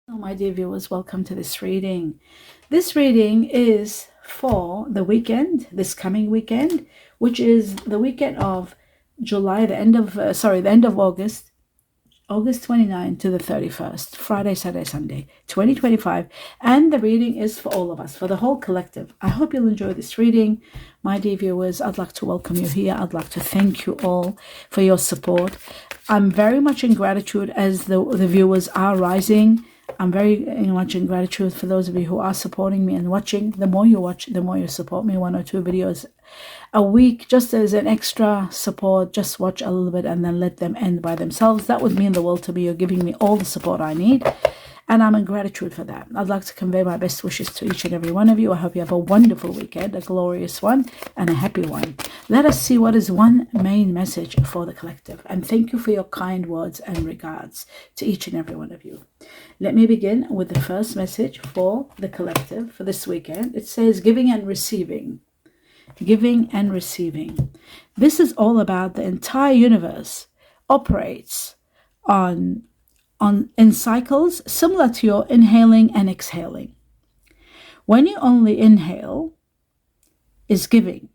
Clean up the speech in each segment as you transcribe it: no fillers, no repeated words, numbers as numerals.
Hello, my dear viewers, welcome to this reading. This reading is for the weekend, this coming weekend, which is the weekend of July, the end of August, August 29 to the 31st, Friday, Saturday, Sunday, 2025. And the reading is for all of us, for the whole collective. I hope you'll enjoy this reading. My dear viewers, I'd like to welcome you here. I'd like to thank you all for your support. I'm very much in gratitude as the viewers are rising. I'm very much in gratitude for those of you who are supporting me and watching. The more you watch, the more you support me. 1 or 2 videos a week, just as an extra support. Just watch a little bit and then let them end by themselves. That would mean the world to me. You're giving me all the support I need, and I'm in gratitude for that. I'd like to convey my best wishes to each and every one of you. I hope you have a wonderful weekend, a glorious one, and a happy one. Let us see what is one main message for the collective. And thank you for your kind words and regards to each and every one of you. Let me begin with the first message for the collective for this weekend. It says giving and receiving. Giving and receiving. This is all about the entire universe operates in cycles similar to your inhaling and exhaling. When you only inhale is giving.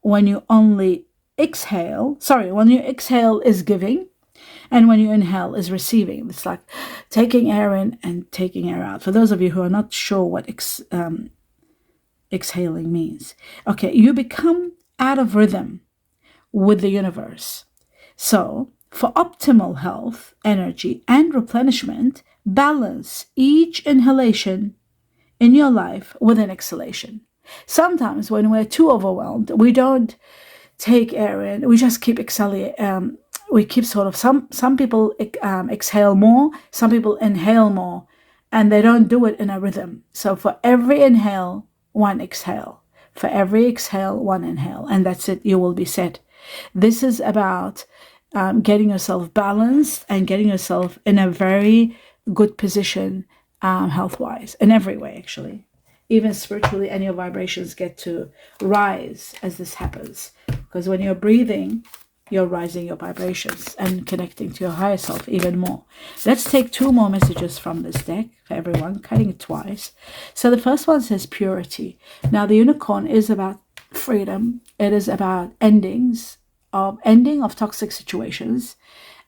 When you exhale is giving. And when you inhale is receiving. It's like taking air in and taking air out. For those of you who are not sure what exhaling means. Okay, you become out of rhythm with the universe. So, for optimal health, energy, and replenishment, balance each inhalation in your life with an exhalation. Sometimes when we're too overwhelmed, we don't take air in, we just keep exhaling. We keep some people exhale more, some people inhale more, and they don't do it in a rhythm. So for every inhale, one exhale. For every exhale, one inhale. And that's it, you will be set. This is about getting yourself balanced and getting yourself in a very good position health-wise, in every way, actually. Even spiritually, and your vibrations get to rise as this happens. Because when you're breathing, you're rising your vibrations and connecting to your higher self even more. Let's take 2 more messages from this deck for everyone, cutting it twice. So the first one says purity. Now the unicorn is about freedom. It is about ending of toxic situations,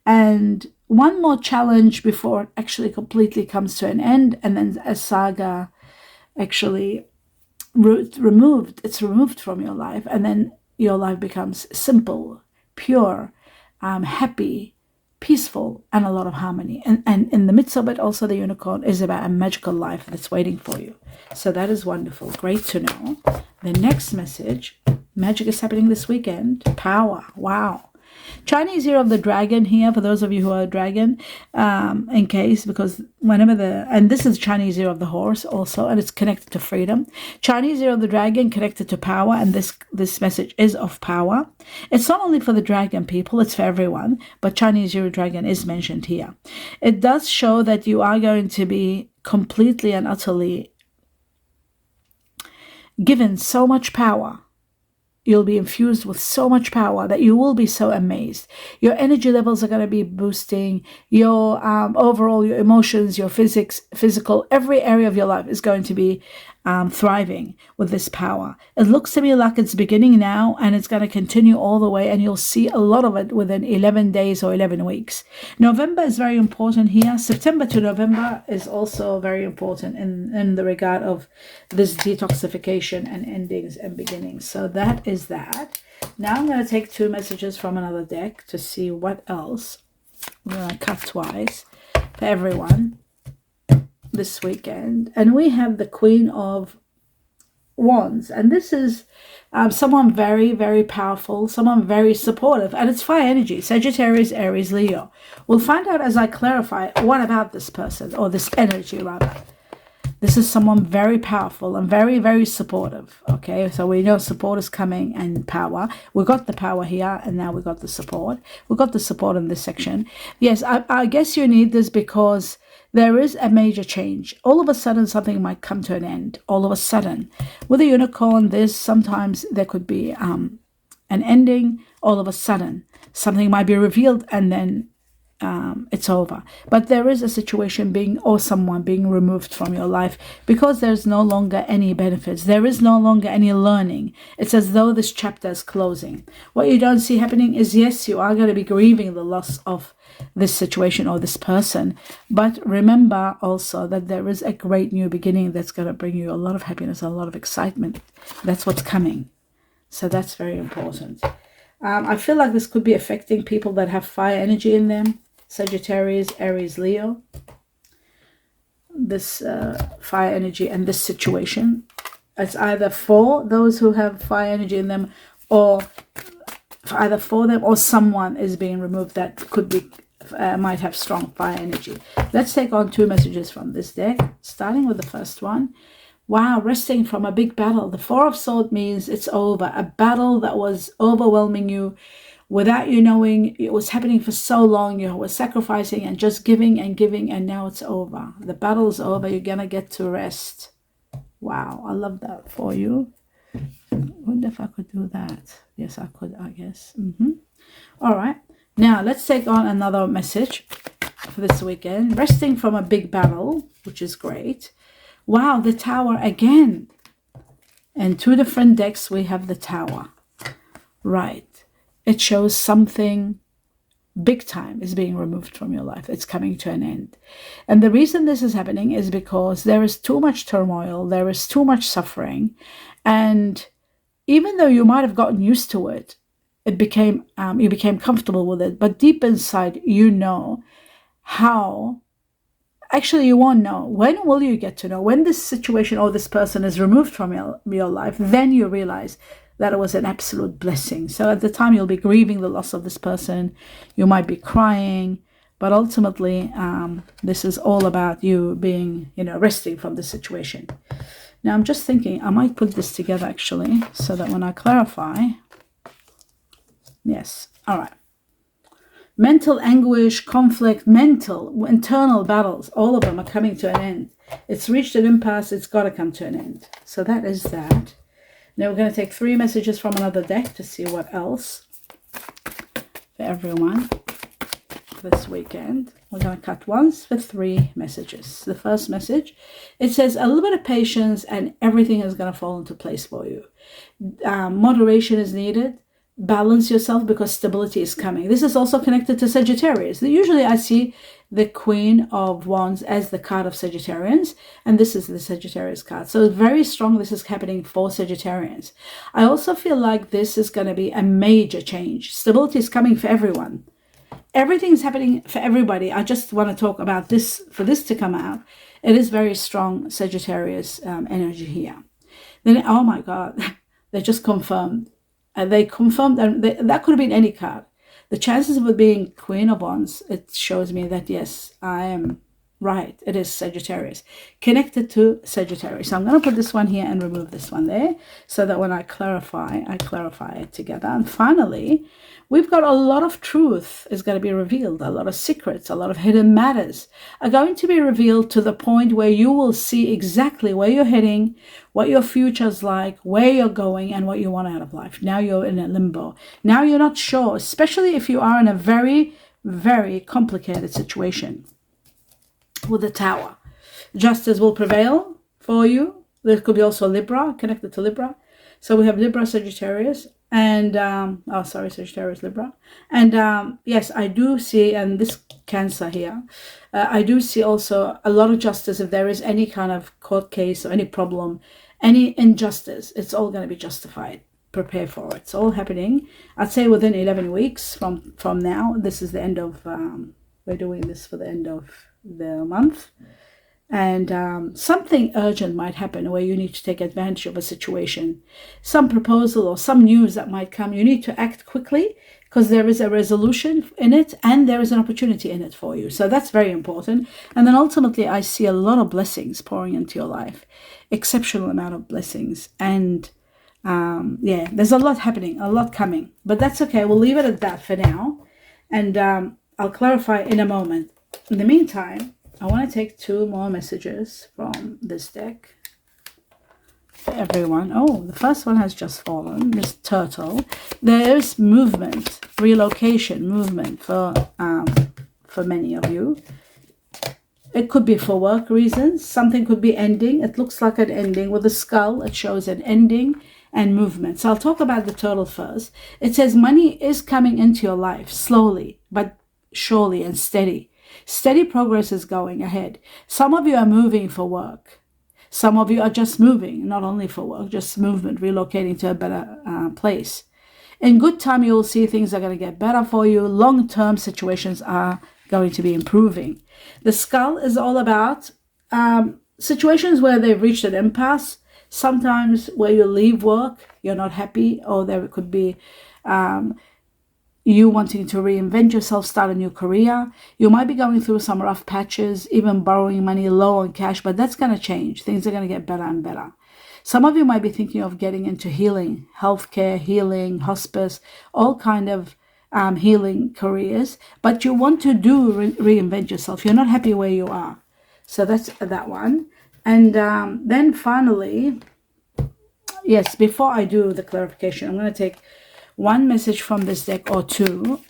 and one more challenge before it actually completely comes to an end, and then a saga actually removed from your life, and then your life becomes simple, pure, happy, peaceful, and a lot of harmony. And in the midst of it, also the unicorn is about a magical life that's waiting for you. So that is wonderful. Great to know. The next message, magic is happening this weekend. Power. Wow. Chinese Year of the Dragon here, for those of you who are a dragon, in case, because and this is Chinese Year of the Horse also, and it's connected to freedom. Chinese Year of the Dragon connected to power, and this message is of power. It's not only for the dragon people, it's for everyone, but Chinese Year of the Dragon is mentioned here. It does show that you are going to be completely and utterly given so much power. You'll be infused with so much power that you will be so amazed. Your energy levels are going to be boosting. Your overall, your emotions, your physical, every area of your life is going to be thriving with this power. It looks to me like it's beginning now, and it's going to continue all the way, and you'll see a lot of it within 11 days or 11 weeks. November is very important here. September to November is also very important in the regard of this detoxification and endings and beginnings. So that is that. Now I'm going to take 2 messages from another deck to see what else. I'm going to cut twice for everyone this weekend. And we have the Queen of Wands, and this is someone very, very powerful, someone very supportive, and it's fire energy, Sagittarius, Aries, Leo. We'll find out as I clarify what about this person, or this energy rather. This is someone very powerful and very, very supportive. Okay, so we know support is coming and power. We got the power here, and now we got the support. We got the support in this section. Yes, I guess you need this because there is a major change. All of a sudden, something might come to an end. All of a sudden. With a unicorn, sometimes there could be an ending. All of a sudden, something might be revealed, and then it's over. But there is a situation being, or someone being removed from your life because there's no longer any benefits. There is no longer any learning. It's as though this chapter is closing. What you don't see happening is, yes, you are going to be grieving the loss of this situation or this person. But remember also that there is a great new beginning that's going to bring you a lot of happiness, a lot of excitement. That's what's coming. So that's very important. I feel like this could be affecting people that have fire energy in them. Sagittarius, Aries, Leo. This fire energy and this situation. It's either for those who have fire energy in them, or either for them or someone is being removed that could be might have strong fire energy. Let's take on 2 messages from this deck, starting with the first one. Wow, resting from a big battle. The 4 of Swords means it's over. A battle that was overwhelming you without you knowing. It was happening for so long. You were sacrificing and just giving, and now it's over. The battle is over. You're going to get to rest. Wow, I love that for you. I wonder if I could do that. Yes, I could, I guess. All right. Now, let's take on another message for this weekend. Resting from a big battle, which is great. Wow, the Tower again. And 2 different decks, we have the Tower. Right. It shows something big time is being removed from your life. It's coming to an end. And the reason this is happening is because there is too much turmoil. There is too much suffering. And even though you might have gotten used to it, you became comfortable with it. But deep inside, you know how. Actually, you won't know. When will you get to know? When this situation or this person is removed from your life, then you realize that it was an absolute blessing. So at the time, you'll be grieving the loss of this person. You might be crying. But ultimately, this is all about you being, resting from the situation. Now, I'm just thinking, I might put this together, actually, so that when I clarify... Yes, all right. Mental anguish, conflict, internal battles, all of them are coming to an end. It's reached an impasse, it's got to come to an end. So that is that. Now we're going to take 3 messages from another deck to see what else for everyone this weekend. We're going to cut once for 3 messages. The first message, it says a little bit of patience and everything is going to fall into place for you. Moderation is needed. Balance yourself because stability is coming. This is also connected to Sagittarius. Usually I see the Queen of Wands as the card of Sagittarians, and this is the Sagittarius card. So very strong this is happening for Sagittarians. I also feel like this is going to be a major change. Stability is coming for everyone. Everything is happening for everybody. I just want to talk about this, for this to come out. It is very strong Sagittarius energy here. Then, oh my God, they just confirmed. They confirmed, and that could have been any card. The chances of it being Queen of Wands, it shows me that, yes, I am right. It is Sagittarius, connected to Sagittarius. So I'm going to put this one here and remove this one there, so that when I clarify it together. And finally, we've got a lot of truth is going to be revealed. A lot of secrets, a lot of hidden matters are going to be revealed to the point where you will see exactly where you're heading, what your future's like, where you're going, and what you want out of life. Now you're in a limbo. Now you're not sure, especially if you are in a very, very complicated situation with the Tower. Justice will prevail for you. There could be also Libra, connected to Libra. So we have Libra, Sagittarius, and Sagittarius, Libra. And yes, I do see, and this Cancer here, I do see also a lot of justice. If there is any kind of court case or any problem, any injustice, it's all going to be justified. Prepare for it. It's all happening, I'd say, within 11 weeks from now. This is the end of, we're doing this for the end of the month. And something urgent might happen where you need to take advantage of a situation, some proposal or some news that might come. You need to act quickly because there is a resolution in it and there is an opportunity in it for you. So that's very important. And then ultimately, I see a lot of blessings pouring into your life, exceptional amount of blessings. And yeah, there's a lot happening, a lot coming, but that's okay. We'll leave it at that for now. And I'll clarify in a moment. In the meantime, I want to take 2 more messages from this deck for everyone. Oh, the first one has just fallen. This Turtle. There's movement, relocation, movement for for many of you. It could be for work reasons. Something could be ending. It looks like an ending with a skull. It shows an ending and movement. So I'll talk about the total first. It says money is coming into your life slowly, but surely and steady. Steady progress is going ahead. Some of you are moving for work. Some of you are just moving, not only for work, just movement, relocating to a better place. In good time, you will see things are going to get better for you. Long-term situations are going to be improving. The skull is all about situations where they've reached an impasse. Sometimes where you leave work, you're not happy, or there could be you wanting to reinvent yourself, start a new career. You might be going through some rough patches, even borrowing money low on cash, but that's going to change. Things are going to get better and better. Some of you might be thinking of getting into healing, healthcare, healing, hospice, all kind of healing careers, but you want to reinvent yourself. You're not happy where you are. So that's that one. And then finally, yes, before I do the clarification, I'm going to take one message from this deck or two.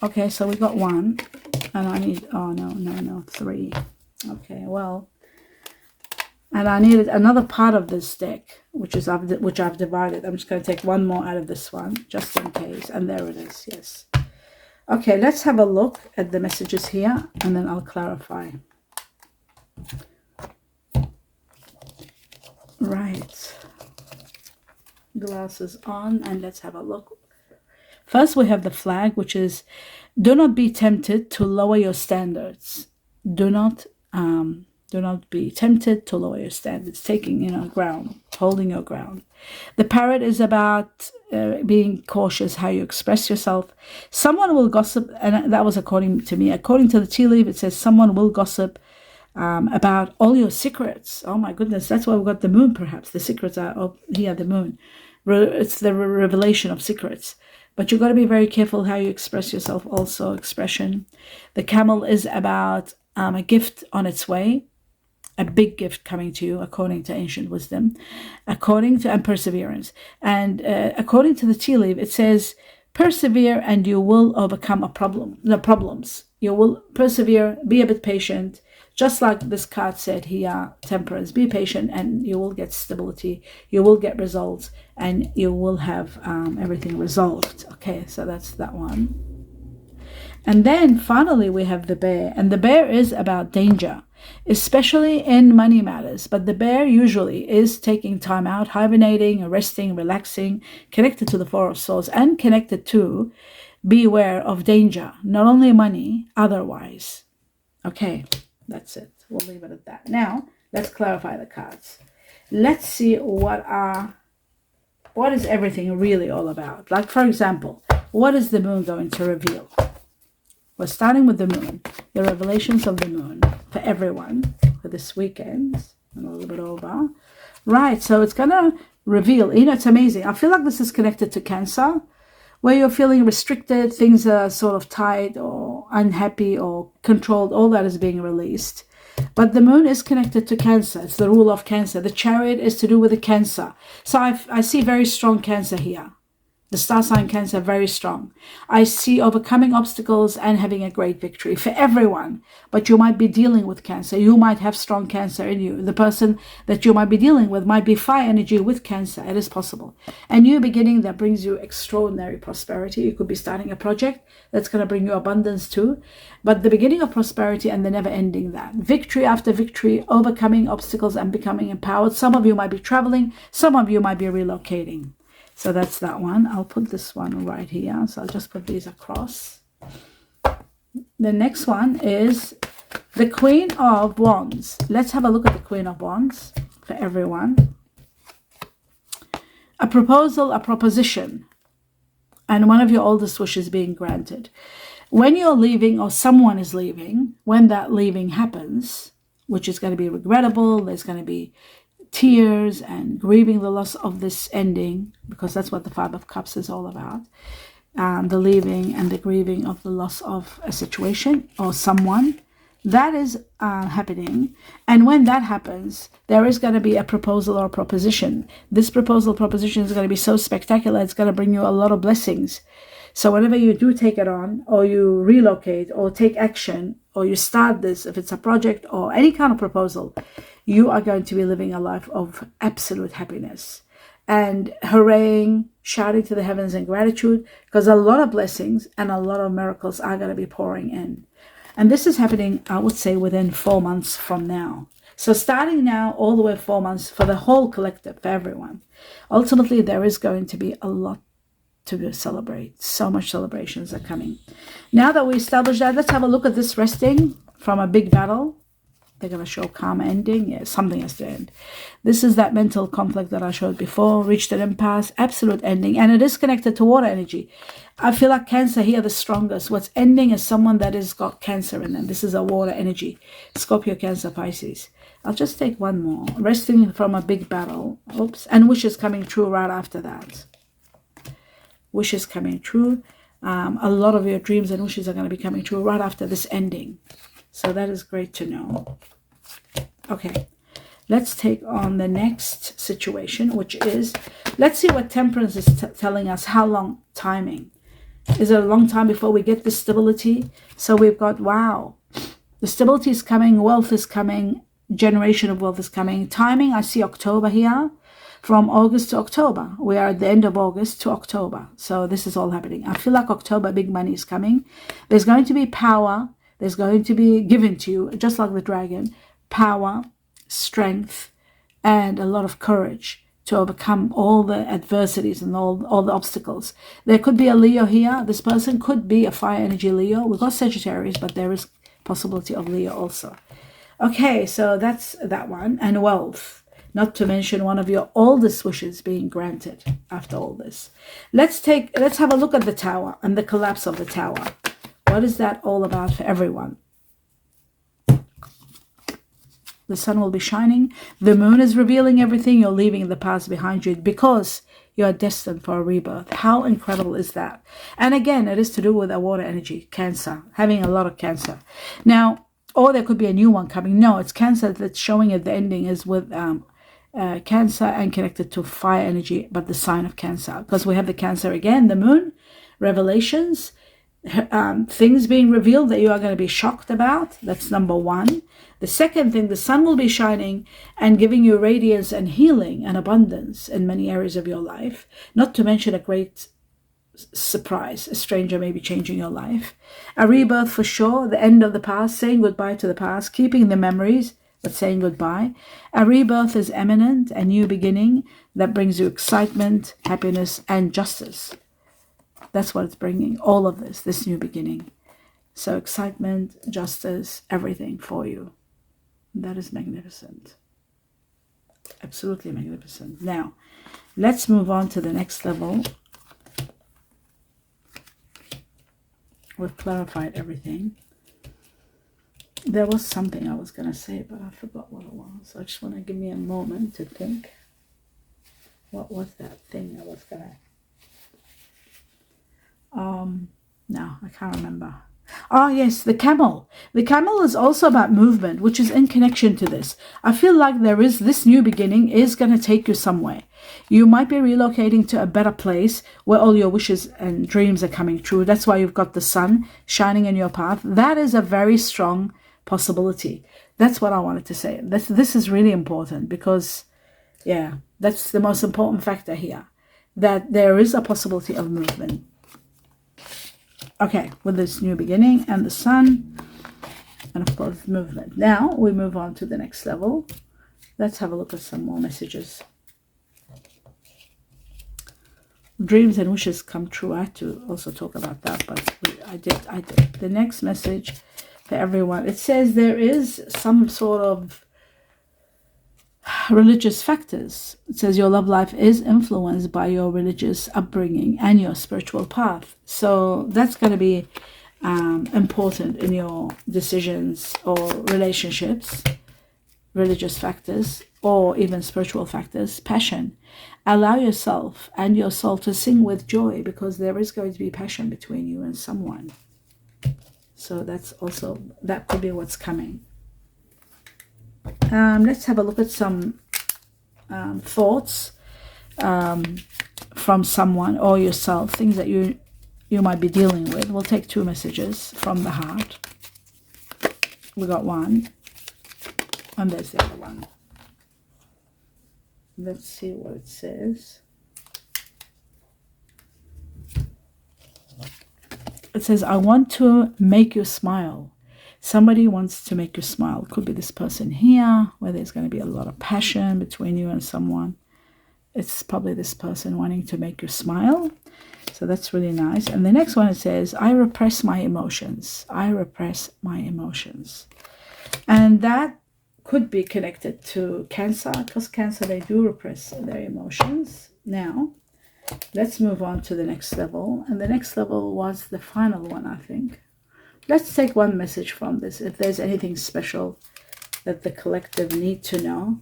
Okay, so we got one, and I need, oh no, three. Okay, well, and I needed another part of this deck, which I've divided. I'm just going to take one more out of this one, just in case. And there it is, yes. Okay, let's have a look at the messages here, and then I'll clarify. Right. Glasses on, and let's have a look. First, we have the flag, which is, do not be tempted to lower your standards. Do not be tempted to lower your standards. Taking, ground, holding your ground. The parrot is about being cautious how you express yourself. Someone will gossip, and that was according to me. According to the tea leaf, it says someone will gossip about all your secrets. Oh my goodness, that's why we've got the moon, perhaps. The secrets are here, the moon. It's the revelation of secrets. But you've got to be very careful how you express yourself also, expression. The camel is about a gift on its way, a big gift coming to you, according to ancient wisdom, and perseverance. And according to the tea leaf, it says, persevere and you will overcome the problems. You will persevere, be a bit patient. Just like this card said here, temperance, be patient and you will get stability, you will get results, and you will have everything resolved. Okay, so that's that one. And then finally we have the bear, and the bear is about danger, especially in money matters. But the bear usually is taking time out, hibernating, resting, relaxing, connected to the Four of Swords, and connected to beware of danger, not only money, otherwise. Okay. That's it. We'll leave it at that. Now, let's clarify the cards. Let's see what is everything really all about. Like, for example, what is the moon going to reveal? We're starting with the moon. The revelations of the moon for everyone for this weekend. And a little bit over. Right, so it's going to reveal. It's amazing. I feel like this is connected to Cancer, where you're feeling restricted, things are sort of tight or unhappy or controlled, all that is being released. But the moon is connected to Cancer. It's the rule of Cancer. The Chariot is to do with the Cancer. So I see very strong Cancer here. The star sign Cancer, very strong. I see overcoming obstacles and having a great victory for everyone. But you might be dealing with Cancer. You might have strong Cancer in you. The person that you might be dealing with might be fire energy with Cancer. It is possible. A new beginning that brings you extraordinary prosperity. You could be starting a project that's going to bring you abundance too. But the beginning of prosperity and the never ending that. Victory after victory, overcoming obstacles and becoming empowered. Some of you might be traveling. Some of you might be relocating. So that's that one. I'll put this one right here. So I'll just put these across. The next one is the Queen of Wands. Let's have a look at the Queen of Wands for everyone. A proposal, a proposition, and one of your oldest wishes being granted. When you're leaving or someone is leaving, when that leaving happens, which is going to be regrettable, there's going to be tears and grieving the loss of this ending, because that's what the Five of Cups is all about. The leaving and the grieving of the loss of a situation or someone. That is happening. And when that happens, there is going to be a proposal or proposition. This proposal proposition is going to be so spectacular. It's going to bring you a lot of blessings. So whenever you do take it on, or you relocate, or take action, or you start this, if it's a project or any kind of proposal, you are going to be living a life of absolute happiness and hurraying, shouting to the heavens in gratitude, because a lot of blessings and a lot of miracles are going to be pouring in. And this is happening, I would say, within 4 months from now. So starting now, all the way 4 months for the whole collective, for everyone. Ultimately, there is going to be a lot to celebrate. So much celebrations are coming. Now that we established that, let's have a look at this resting from a big battle. They're going to show calm ending. Yeah, something has to end. This is that mental conflict that I showed before, reached an impasse, absolute ending, and it is connected to water energy. I feel like Cancer here the strongest. What's ending is someone that has got Cancer in them. This is a water energy. Scorpio, Cancer, Pisces. I'll just take one more. Resting from a big battle. Oops. And wishes coming true right after that. Wishes coming true. A lot of your dreams and wishes are going to be coming true right after this ending. So that is great to know. Okay, let's take on the next situation, which is, let's see what Temperance is telling us. How long timing? Is it a long time before we get the stability? So we've got, wow, the stability is coming, wealth is coming, generation of wealth is coming. Timing, I see October here. From August to October. We are at the end of August to October. So this is all happening. I feel like October, big money is coming. There's going to be power. There's going to be given to you, just like the dragon, power, strength, and a lot of courage to overcome all the adversities and all the obstacles. There could be a Leo here. This person could be a fire energy Leo. We've got Sagittarius, but there is possibility of Leo also. Okay, so that's that one. And wealth. Not to mention one of your oldest wishes being granted after all this. Let's have a look at the tower and the collapse of the tower. What is that all about for everyone? The sun will be shining. The moon is revealing everything. You're leaving the past behind you because you are destined for a rebirth. How incredible is that? And again, it is to do with a water energy, Cancer, having a lot of Cancer. Now, or there could be a new one coming. No, it's Cancer that's showing at the ending is with Cancer and connected to fire energy, but the sign of Cancer, because we have the Cancer again, the moon, revelations, things being revealed that you are going to be shocked about. That's number one. The second thing, the sun will be shining and giving you radiance and healing and abundance in many areas of your life, not to mention a great surprise. A stranger may be changing your life. A rebirth for sure, the end of the past, saying goodbye to the past, keeping the memories, but saying goodbye. A rebirth is imminent, a new beginning that brings you excitement, happiness, and justice. That's what it's bringing, all of this new beginning. So excitement, justice, everything for you. That is magnificent. Absolutely magnificent. Now, let's move on to the next level. We've clarified everything. There was something I was going to say, but I forgot what it was. I just want to give me a moment to think. What was that thing I was going to... No, I can't remember. Oh, yes, the camel. The camel is also about movement, which is in connection to this. I feel like there is this new beginning is going to take you somewhere. You might be relocating to a better place where all your wishes and dreams are coming true. That's why you've got the sun shining in your path. That is a very strong possibility. That's what I wanted to say. This is really important because, yeah, that's the most important factor here, that there is a possibility of movement. Okay, with this new beginning and the sun, and of course movement. Now we move on to the next level. Let's have a look at some more messages. Dreams and wishes come true. I had to also talk about that, but I did. The next message for everyone. It says there is some sort of religious factors. It says your love life is influenced by your religious upbringing and your spiritual path. So that's going to be important in your decisions or relationships, religious factors, or even spiritual factors. Passion. Allow yourself and your soul to sing with joy, because there is going to be passion between you and someone. So that could be what's coming. Let's have a look at some thoughts from someone or yourself, things that you you might be dealing with. We'll take 2 messages from the heart. We got one, and there's the other one. Let's see what it says. It says, I want to make you smile. Somebody wants to make you smile. Could be this person here, where there's going to be a lot of passion between you and someone. It's probably this person wanting to make you smile. So that's really nice. And the next one, it says, I repress my emotions. I repress my emotions. And that could be connected to Cancer, because Cancer, they do repress their emotions. Now, let's move on to the next level. And the next level was the final one, I think. Let's take one message from this. If there's anything special that the collective need to know,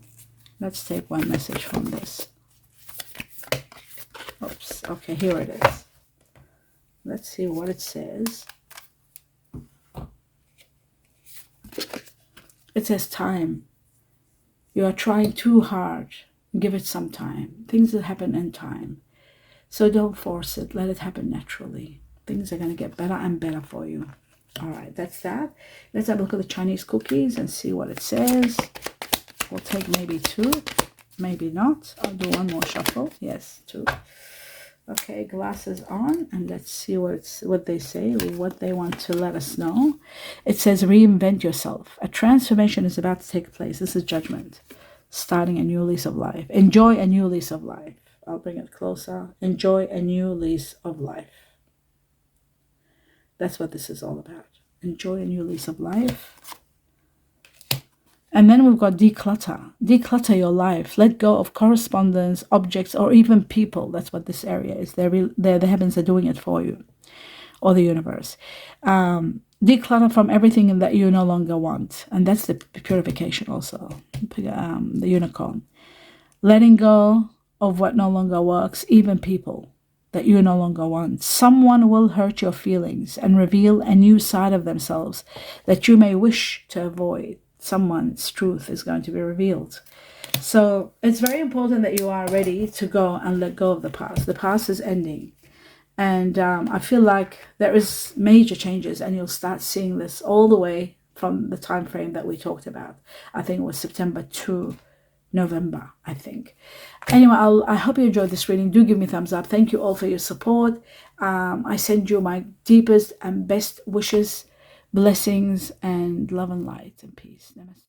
let's take one message from this. Oops. Okay, here it is. Let's see what it says. It says time. You are trying too hard. Give it some time. Things will happen in time. So don't force it. Let it happen naturally. Things are going to get better and better for you. All right, that's that. Let's have a look at the Chinese cookies and see what it says. We'll take maybe 2, maybe not. I'll do one more shuffle. Yes, 2. Okay, glasses on, and let's see what they say, what they want to let us know. It says, reinvent yourself. A transformation is about to take place. This is judgment. Starting a new lease of life. Enjoy a new lease of life. I'll bring it closer. Enjoy a new lease of life. That's what this is all about. Enjoy a new lease of life. And then we've got declutter. Declutter your life. Let go of correspondence, objects, or even people. That's what this area is. The heavens are doing it for you, or the universe. Declutter from everything that you no longer want. And that's the purification also. The unicorn. Letting go of what no longer works, even people that you no longer want. Someone will hurt your feelings and reveal a new side of themselves that you may wish to avoid. Someone's truth is going to be revealed. So it's very important that you are ready to go and let go of the past. The past is ending. And I feel like there is major changes, and you'll start seeing this all the way from the time frame that we talked about. I think it was September to November, I think. Anyway, I hope you enjoyed this reading. Do give me a thumbs up. Thank you all for your support. I send you my deepest and best wishes, blessings, and love and light and peace. Namaste.